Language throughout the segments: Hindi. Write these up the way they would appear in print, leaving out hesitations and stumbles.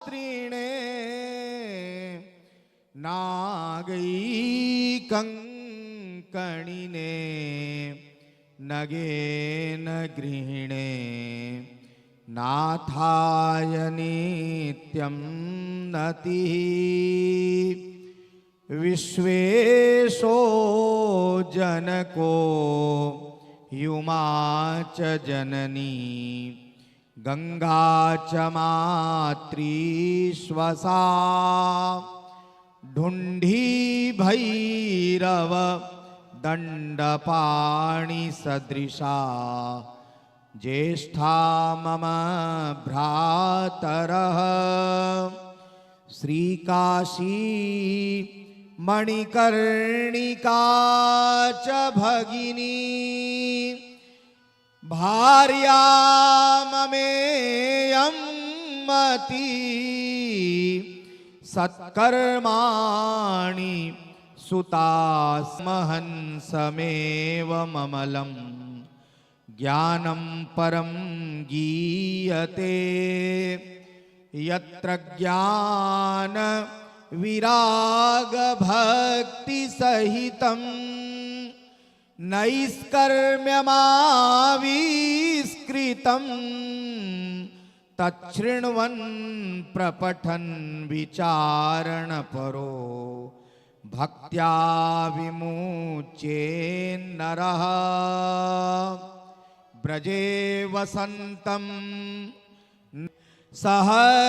त्रीणे नागई कंकणिने नगेन गृहिणे नाथाय नित्यं नतिः विश्वेशो जनको युमा च जननी गंगा च मात्री स्वसा ढुंढी भैरव दंडपाणि सदृशा ज्येष्ठा मम भ्रातरः श्रीकाशी मणिकर्णिका च भगिनी भार्या ममेयं मती सत्कर्माणि सुतास्महंसमेव ममलं ज्ञानं परं गीयते यत्र ज्ञान विराग भक्ति सहितं नैष्कर्म्यमाविष्कृतं तच्छृण्वन् प्रपठन् विचारण परो भक्त्या विमुच्येन्नरः ब्रजे वसन्तं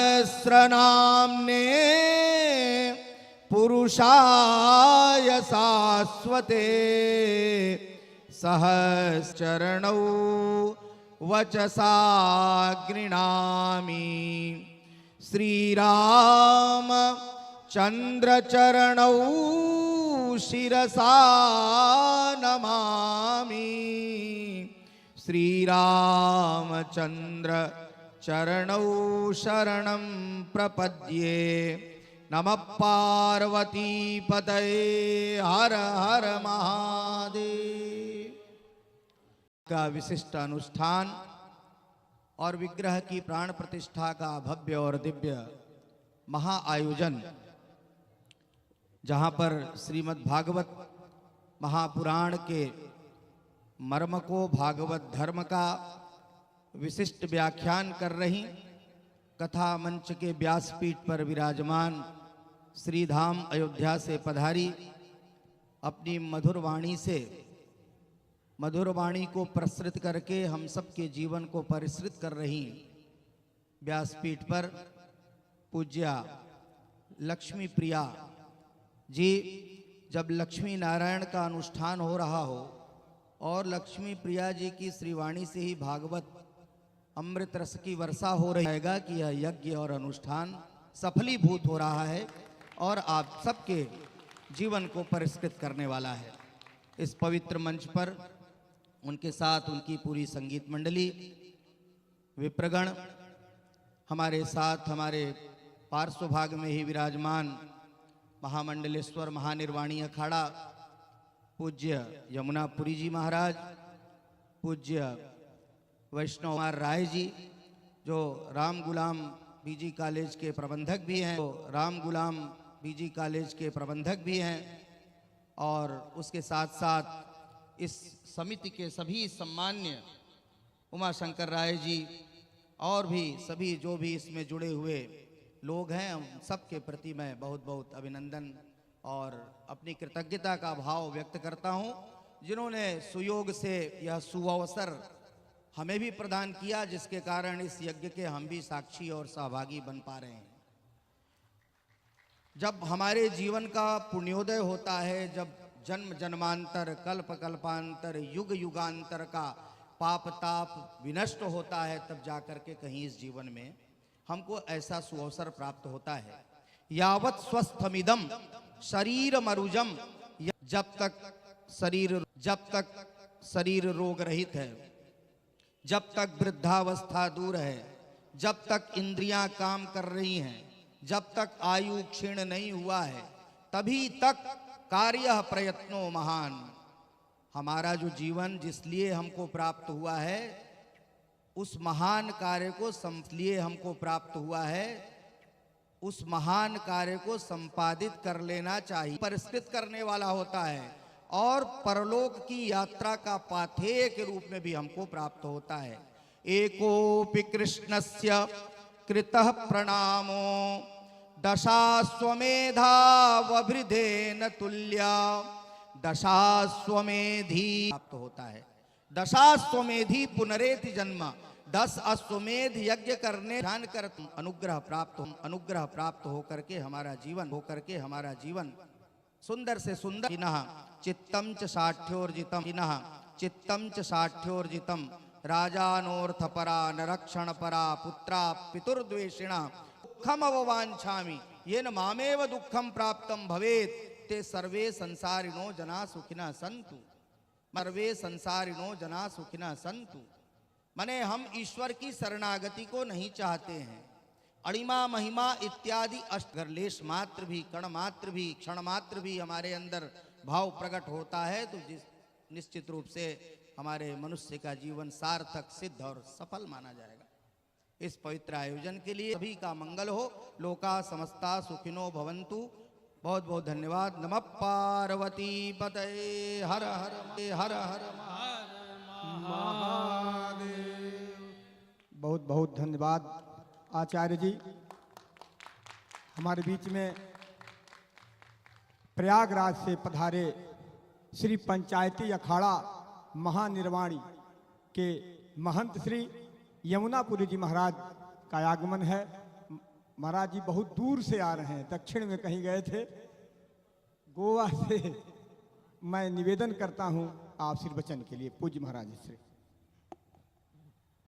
सहस्रनाम्ने पुरुषाय शाश्वते सहस्रचरणौ वचसा गृह्णामि श्रीराम चंद्रचरणौ शिरसा नमामि श्रीरामचंद्र चरणौ शरणं प्रपद्ये नमः पार्वती पतये हर हर महादेव। का विशिष्ट अनुष्ठान और विग्रह की प्राण प्रतिष्ठा का भव्य और दिव्य महाआयोजन, जहाँ पर श्रीमद् भागवत महापुराण के मर्म को, भागवत धर्म का विशिष्ट व्याख्यान कर रही कथा मंच के व्यासपीठ पर विराजमान श्रीधाम अयोध्या से पधारी अपनी मधुर वाणी से मधुर वाणी को प्रसृत करके हम सबके जीवन को परिश्रित कर रही व्यासपीठ पर पूज्या लक्ष्मी प्रिया जी, जब लक्ष्मी नारायण का अनुष्ठान हो रहा हो और लक्ष्मी प्रिया जी की श्रीवाणी से ही भागवत अमृत रस की वर्षा हो रही है कि यह यज्ञ और अनुष्ठान सफलीभूत हो रहा है और आप सबके जीवन को परिष्कृत करने वाला है। इस पवित्र मंच पर उनके साथ उनकी पूरी संगीत मंडली, विप्रगण, हमारे साथ हमारे पार्श्व भाग में ही विराजमान महामंडलेश्वर महानिर्वाणी अखाड़ा पूज्य यमुनापुरी जी महाराज, पूज्य वैष्णव कुमार राय जी जो राम गुलाम बीजी कॉलेज के प्रबंधक भी हैं, राम गुलाम बीजी कॉलेज के प्रबंधक भी हैं, और उसके साथ साथ इस समिति के सभी सम्मान्य उमा शंकर राय जी और भी सभी जो भी इसमें जुड़े हुए लोग हैं, हम सबके प्रति मैं बहुत बहुत अभिनंदन और अपनी कृतज्ञता का भाव व्यक्त करता हूं, जिन्होंने सुयोग से यह सुअवसर हमें भी प्रदान किया, जिसके कारण इस यज्ञ के हम भी साक्षी और सहभागी बन पा रहे हैं। जब हमारे जीवन का पुण्योदय होता है, जब जन्म जन्मांतर कल्प कल्पांतर युग युगांतर का पाप ताप विनष्ट होता है, तब जाकर के कहीं इस जीवन में हमको ऐसा सुअवसर प्राप्त होता है। यावत स्वस्थमिदम शरीर मरुजम, जब तक शरीर रोग रहित है, जब तक वृद्धावस्था दूर है, जब तक इंद्रियां काम कर रही हैं, जब तक आयु क्षीण नहीं हुआ है, तभी तक कार्य प्रयत्नो महान। हमारा जो जीवन जिस लिए हमको प्राप्त हुआ है, उस महान कार्य को लिए हमको प्राप्त हुआ है उस महान कार्य को संपादित कर लेना चाहिए। परिष्कृत करने वाला होता है और परलोक की यात्रा का पाथेय के रूप में भी हमको प्राप्त होता है। एकोपि कृष्णस्य कृतः प्रणामो दशाश्वमेधा वभृधेन तुल्या। दशाश्वमेधी प्राप्त होता है। दशाश्वमेधी पुनरेति जन्म। 10 अश्वमेध यज्ञ करने ध्यान कर अनुग्रह प्राप्त होकर के हमारा जीवन सुंदर से सुंदर। किनः चित्तम च साठ्योर्जितम राजानोर्थपरा नरक्षणपरा पुत्रा पितुर्द्वेषिणा दुःखम अववाञ्छामि येन मामेव दुःखम प्राप्तम भवेत् ते सर्वे संसारिणो जना सुखिनः सन्तु। माने हम ईश्वर की शरणागति को नहीं चाहते हैं। अणिमा महिमा इत्यादि अष्टगरलेश मात्र भी कण मात्र भी क्षण मात्र भी हमारे अंदर भाव प्रकट होता है तो निश्चित रूप से हमारे मनुष्य का जीवन सार्थक सिद्ध और सफल माना जाएगा। इस पवित्र आयोजन के लिए सभी का मंगल हो। लोका समस्ता सुखिनो भवन्तु। बहुत बहुत धन्यवाद। नमः पार्वती पतये हर हर महादेव। बहुत बहुत धन्यवाद आचार्य जी। हमारे बीच में प्रयागराज से पधारे श्री पंचायती अखाड़ा महानिर्वाणी के महंत श्री यमुनापुरी जी महाराज का आगमन है। महाराज जी बहुत दूर से आ रहे हैं, दक्षिण में कहीं गए थे। गोवा से मैं निवेदन करता हूं आप आशीर्वचन के लिए पूज्य महाराज से।